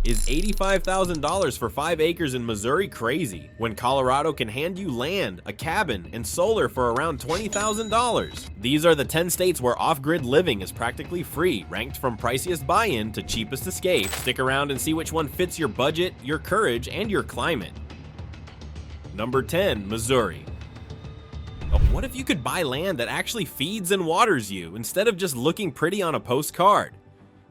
Is $85,000 for 5 acres in Missouri crazy, when Colorado can hand you land, a cabin, and solar for around $20,000? These are the 10 states where off-grid living is practically free, ranked from priciest buy-in to cheapest escape. Stick around and see which one fits your budget, your courage, and your climate. Number 10, Missouri. What if you could buy land that actually feeds and waters you, instead of just looking pretty on a postcard?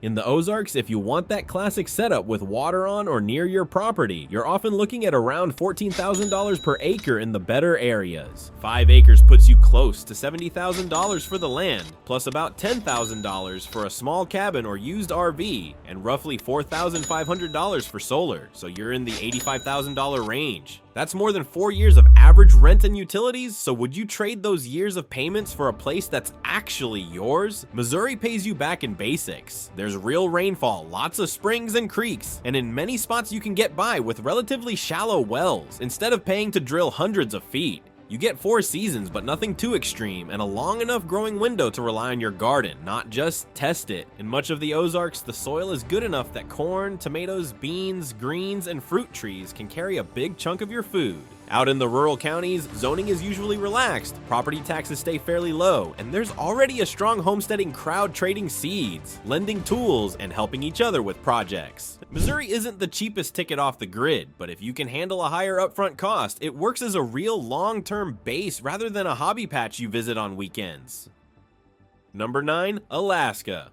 In the Ozarks, if you want that classic setup with water on or near your property, you're often looking at around $14,000 per acre in the better areas. 5 acres puts you close to $70,000 for the land, plus about $10,000 for a small cabin or used RV, and roughly $4,500 for solar, so you're in the $85,000 range. That's more than 4 years of average rent and utilities, so would you trade those years of payments for a place that's actually yours? Missouri pays you back in basics. There's real rainfall, lots of springs and creeks, and in many spots you can get by with relatively shallow wells, instead of paying to drill hundreds of feet. You get 4 seasons, but nothing too extreme, and a long enough growing window to rely on your garden, not just test it. In much of the Ozarks, the soil is good enough that corn, tomatoes, beans, greens, and fruit trees can carry a big chunk of your food. Out in the rural counties, zoning is usually relaxed, property taxes stay fairly low, and there's already a strong homesteading crowd trading seeds, lending tools, and helping each other with projects. Missouri isn't the cheapest ticket off the grid, but if you can handle a higher upfront cost, it works as a real long-term base rather than a hobby patch you visit on weekends. Number 9, Alaska.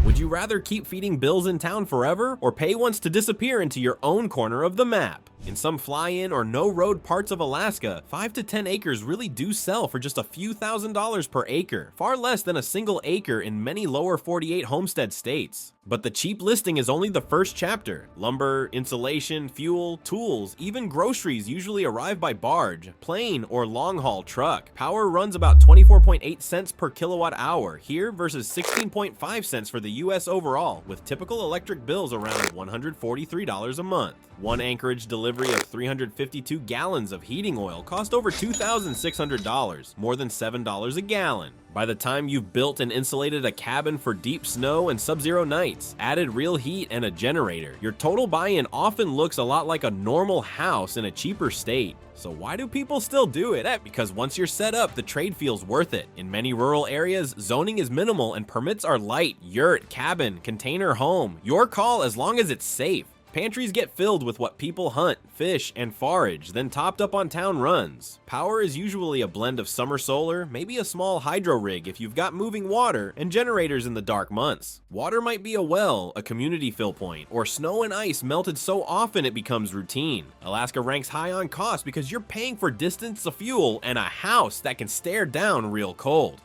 Would you rather keep feeding bills in town forever, or pay once to disappear into your own corner of the map? In some fly-in or no-road parts of Alaska, 5 to 10 acres really do sell for just a few $1,000s per acre, far less than a single acre in many lower 48 homestead states. But the cheap listing is only the first chapter. Lumber, insulation, fuel, tools, even groceries usually arrive by barge, plane, or long-haul truck. Power runs about 24.8 cents per kilowatt hour here versus 16.5 cents for the US overall, with typical electric bills around $143 a month. One Anchorage delivery of 352 gallons of heating oil cost over $2,600, more than $7 a gallon. By the time you've built and insulated a cabin for deep snow and sub-zero nights, added real heat and a generator, your total buy-in often looks a lot like a normal house in a cheaper state. So why do people still do it? Because once you're set up, the trade feels worth it. In many rural areas, zoning is minimal and permits are light: yurt, cabin, container home. Your call as long as it's safe. Pantries get filled with what people hunt, fish, and forage, then topped up on town runs. Power is usually a blend of summer solar, maybe a small hydro rig if you've got moving water, and generators in the dark months. Water might be a well, a community fill point, or snow and ice melted so often it becomes routine. Alaska ranks high on cost because you're paying for distance of fuel and a house that can stare down real cold.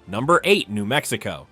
Number 8, New Mexico.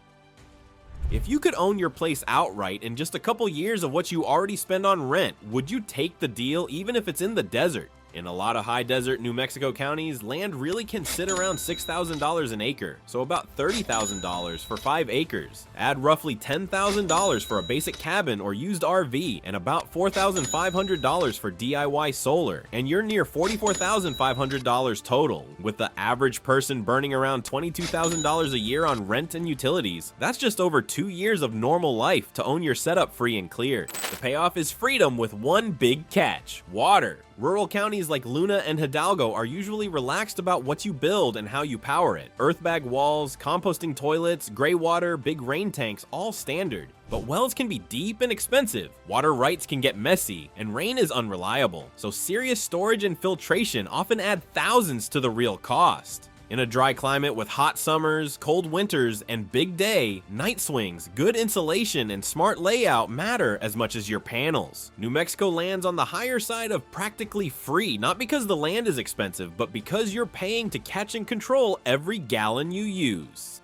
If you could own your place outright in just a couple years of what you already spend on rent, would you take the deal even if it's in the desert? In a lot of high desert New Mexico counties, land really can sit around $6,000 an acre, so about $30,000 for 5 acres. Add roughly $10,000 for a basic cabin or used RV, and about $4,500 for DIY solar, and you're near $44,500 total. With the average person burning around $22,000 a year on rent and utilities, that's just over 2 years of normal life to own your setup free and clear. The payoff is freedom with one big catch: water. Rural counties like Luna and Hidalgo are usually relaxed about what you build and how you power it. Earthbag walls, composting toilets, gray water, big rain tanks, all standard. But wells can be deep and expensive, water rights can get messy, and rain is unreliable. So serious storage and filtration often add thousands to the real cost. In a dry climate with hot summers, cold winters, and big day, night swings, good insulation, and smart layout matter as much as your panels. New Mexico lands on the higher side of practically free, not because the land is expensive, but because you're paying to catch and control every gallon you use.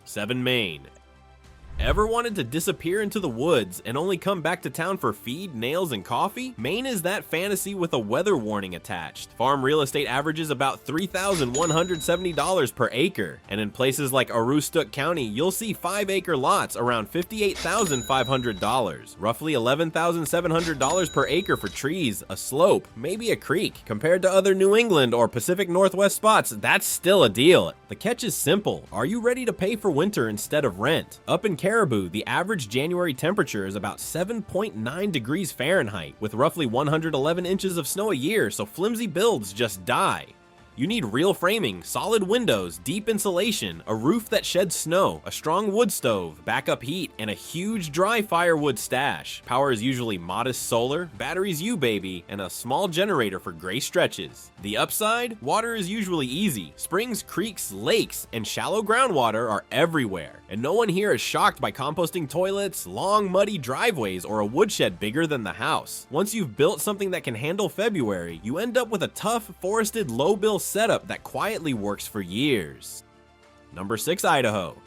7, Maine. Ever wanted to disappear into the woods and only come back to town for feed, nails, and coffee? Maine is that fantasy with a weather warning attached. Farm real estate averages about $3,170 per acre, and in places like Aroostook County, you'll see 5-acre lots around $58,500, roughly $11,700 per acre for trees, a slope, maybe a creek. Compared to other New England or Pacific Northwest spots, that's still a deal. The catch is simple: are you ready to pay for winter instead of rent? Up in Caribou, the average January temperature is about 7.9 degrees Fahrenheit, with roughly 111 inches of snow a year, so flimsy builds just die. You need real framing, solid windows, deep insulation, a roof that sheds snow, a strong wood stove, backup heat, and a huge dry firewood stash. Power is usually modest solar, batteries baby, and a small generator for gray stretches. The upside? Water is usually easy. Springs, creeks, lakes, and shallow groundwater are everywhere. And no one here is shocked by composting toilets, long muddy driveways, or a woodshed bigger than the house. Once you've built something that can handle February, you end up with a tough, forested, low-bill setup that quietly works for years. Number 6, Idaho.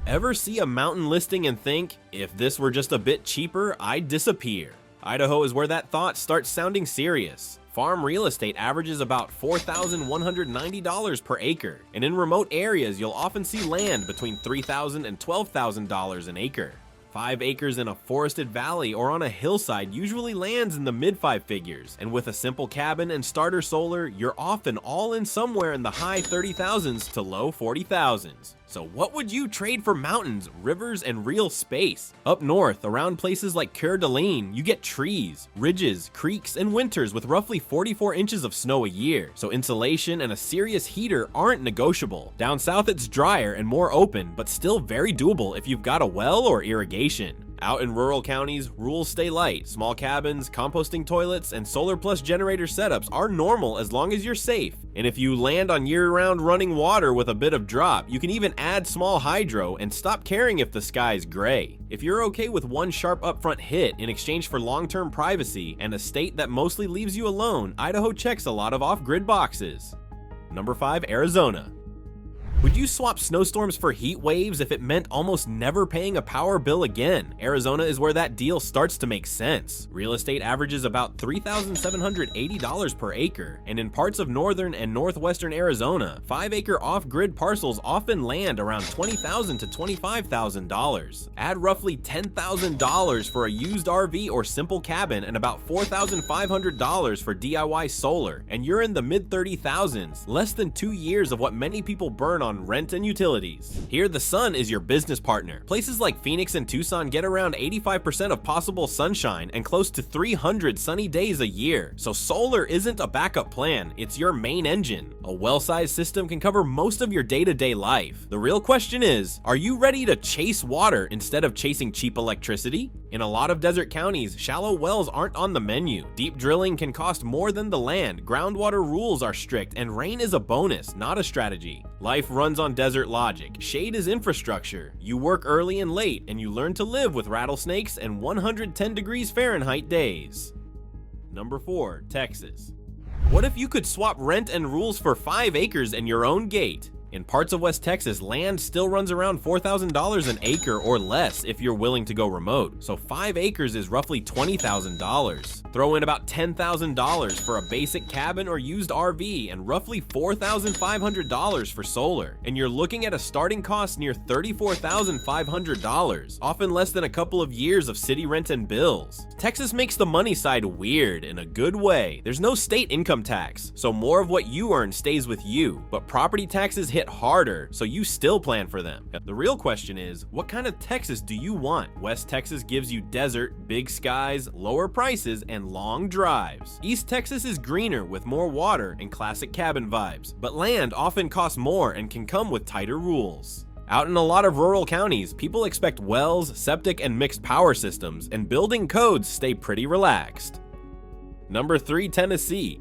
Ever see a mountain listing and think, if this were just a bit cheaper, I'd disappear? Idaho is where that thought starts sounding serious. Farm real estate averages about $4,190 per acre, and in remote areas you'll often see land between $3,000 and $12,000 an acre. 5 acres in a forested valley or on a hillside usually lands in the mid-5 figures, and with a simple cabin and starter solar, you're often all in somewhere in the high 30,000s to low 40,000s. So what would you trade for mountains, rivers, and real space? Up north, around places like Coeur d'Alene, you get trees, ridges, creeks, and winters with roughly 44 inches of snow a year, so insulation and a serious heater aren't negotiable. Down south it's drier and more open, but still very doable if you've got a well or irrigation. Out in rural counties, rules stay light. Small cabins, composting toilets, and solar plus generator setups are normal as long as you're safe. And if you land on year-round running water with a bit of drop, you can even add small hydro and stop caring if the sky's gray. If you're okay with one sharp upfront hit in exchange for long-term privacy and a state that mostly leaves you alone, Idaho checks a lot of off-grid boxes. Number 5, Arizona. Would you swap snowstorms for heat waves if it meant almost never paying a power bill again? Arizona is where that deal starts to make sense. Real estate averages about $3,780 per acre, and in parts of northern and northwestern Arizona, 5-acre off-grid parcels often land around $20,000 to $25,000. Add roughly $10,000 for a used RV or simple cabin and about $4,500 for DIY solar, and you're in the mid-30,000s, less than 2 years of what many people burn on rent and utilities. Here the sun is your business partner. Places like Phoenix and Tucson get around 85% of possible sunshine and close to 300 sunny days a year. So solar isn't a backup plan, it's your main engine. A well-sized system can cover most of your day-to-day life. The real question is, are you ready to chase water instead of chasing cheap electricity? In a lot of desert counties, shallow wells aren't on the menu. Deep drilling can cost more than the land, groundwater rules are strict, and rain is a bonus, not a strategy. Life runs on desert logic. Shade is infrastructure. You work early and late, and you learn to live with rattlesnakes and 110 degrees Fahrenheit days. Number 4, Texas. What if you could swap rent and rules for 5 acres and your own gate? In parts of West Texas, land still runs around $4,000 an acre or less if you're willing to go remote, so 5 acres is roughly $20,000. Throw in about $10,000 for a basic cabin or used RV and roughly $4,500 for solar, and you're looking at a starting cost near $34,500, often less than a couple of years of city rent and bills. Texas makes the money side weird in a good way. There's no state income tax, so more of what you earn stays with you, but property taxes hit harder, so you still plan for them. The real question is, what kind of Texas do you want? West Texas gives you desert, big skies, lower prices, and long drives. East Texas is greener with more water and classic cabin vibes, but land often costs more and can come with tighter rules. Out in a lot of rural counties, people expect wells, septic, and mixed power systems, and building codes stay pretty relaxed. Number 3, Tennessee.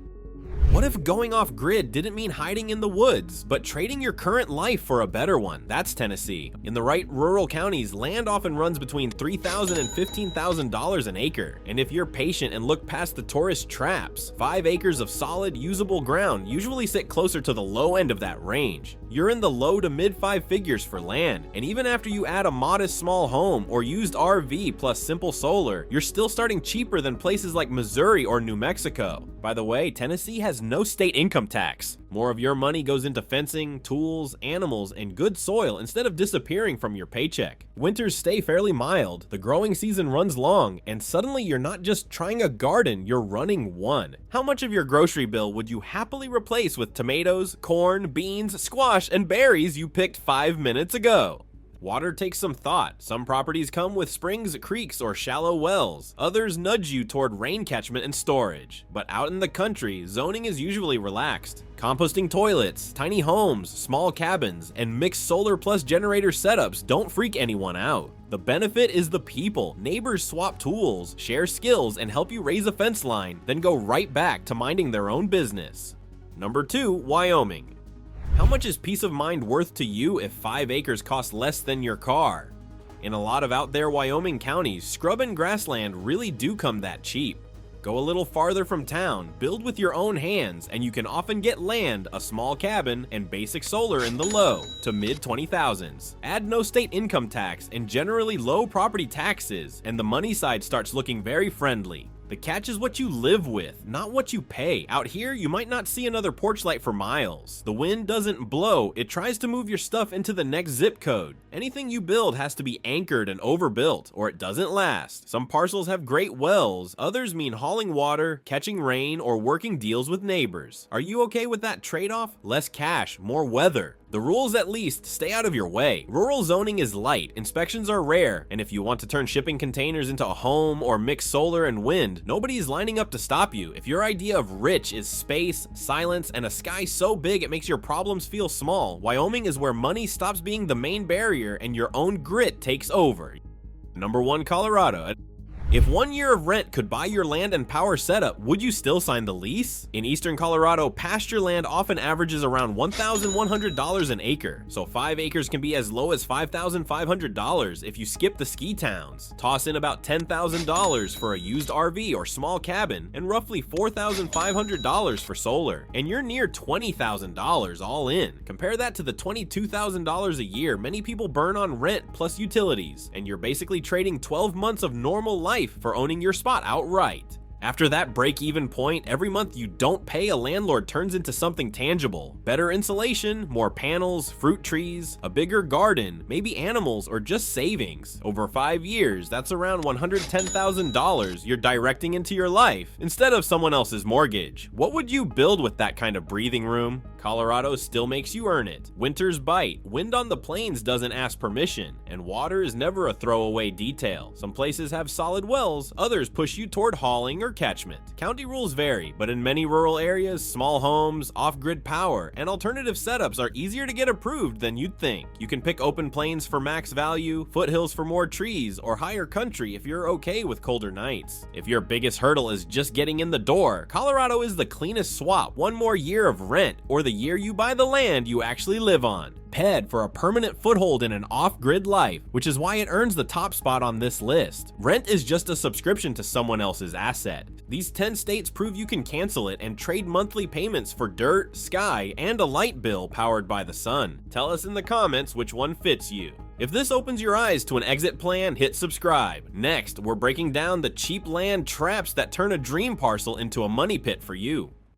What if going off grid didn't mean hiding in the woods, but trading your current life for a better one? That's Tennessee. In the right rural counties, land often runs between $3,000 and $15,000 an acre. And if you're patient and look past the tourist traps, 5 acres of solid, usable ground usually sit closer to the low end of that range. You're in the low to mid 5 figures for land, and even after you add a modest small home or used RV plus simple solar, you're still starting cheaper than places like Missouri or New Mexico. By the way, Tennessee has no state income tax. More of your money goes into fencing, tools, animals, and good soil instead of disappearing from your paycheck. Winters stay fairly mild, the growing season runs long, and suddenly you're not just trying a garden, you're running one. How much of your grocery bill would you happily replace with tomatoes, corn, beans, squash, and berries you picked 5 minutes ago? Water takes some thought. Some properties come with springs, creeks, or shallow wells. Others nudge you toward rain catchment and storage. But out in the country, zoning is usually relaxed. Composting toilets, tiny homes, small cabins, and mixed solar plus generator setups don't freak anyone out. The benefit is the people. Neighbors swap tools, share skills, and help you raise a fence line, then go right back to minding their own business. Number 2, Wyoming. How much is peace of mind worth to you if 5 acres costs less than your car? In a lot of out there Wyoming counties, scrub and grassland really do come that cheap. Go a little farther from town, build with your own hands, and you can often get land, a small cabin, and basic solar in the low to mid 20,000s. Add no state income tax and generally low property taxes, and the money side starts looking very friendly. The catch is what you live with, not what you pay. Out here, you might not see another porch light for miles. The wind doesn't blow, it tries to move your stuff into the next zip code. Anything you build has to be anchored and overbuilt, or it doesn't last. Some parcels have great wells, others mean hauling water, catching rain, or working deals with neighbors. Are you okay with that trade-off? Less cash, more weather. The rules at least stay out of your way. Rural zoning is light, inspections are rare, and if you want to turn shipping containers into a home or mix solar and wind, nobody is lining up to stop you. If your idea of rich is space, silence, and a sky so big it makes your problems feel small, Wyoming is where money stops being the main barrier and your own grit takes over. Number 1, Colorado. If 1 year of rent could buy your land and power setup, would you still sign the lease? In eastern Colorado, pasture land often averages around $1,100 an acre, so 5 acres can be as low as $5,500 if you skip the ski towns. Toss in about $10,000 for a used RV or small cabin, and roughly $4,500 for solar, and you're near $20,000 all in. Compare that to the $22,000 a year many people burn on rent plus utilities, and you're basically trading 12 months of normal life for owning your spot outright. After that break-even point, every month you don't pay a landlord turns into something tangible. Better insulation, more panels, fruit trees, a bigger garden, maybe animals, or just savings. Over 5 years, that's around $110,000 you're directing into your life instead of someone else's mortgage. What would you build with that kind of breathing room? Colorado still makes you earn it. Winters bite, wind on the plains doesn't ask permission, and water is never a throwaway detail. Some places have solid wells, others push you toward hauling or catchment. County rules vary, but in many rural areas, small homes, off-grid power, and alternative setups are easier to get approved than you'd think. You can pick open plains for max value, foothills for more trees, or higher country if you're okay with colder nights. If your biggest hurdle is just getting in the door, Colorado is the cleanest swap. 1 more year of rent, or the year you buy the land you actually live on. Head for a permanent foothold in an off-grid life, which is why it earns the top spot on this list. Rent is just a subscription to someone else's asset. These 10 states prove you can cancel it and trade monthly payments for dirt, sky, and a light bill powered by the sun. Tell us in the comments which one fits you. If this opens your eyes to an exit plan, hit subscribe. Next, we're breaking down the cheap land traps that turn a dream parcel into a money pit for you.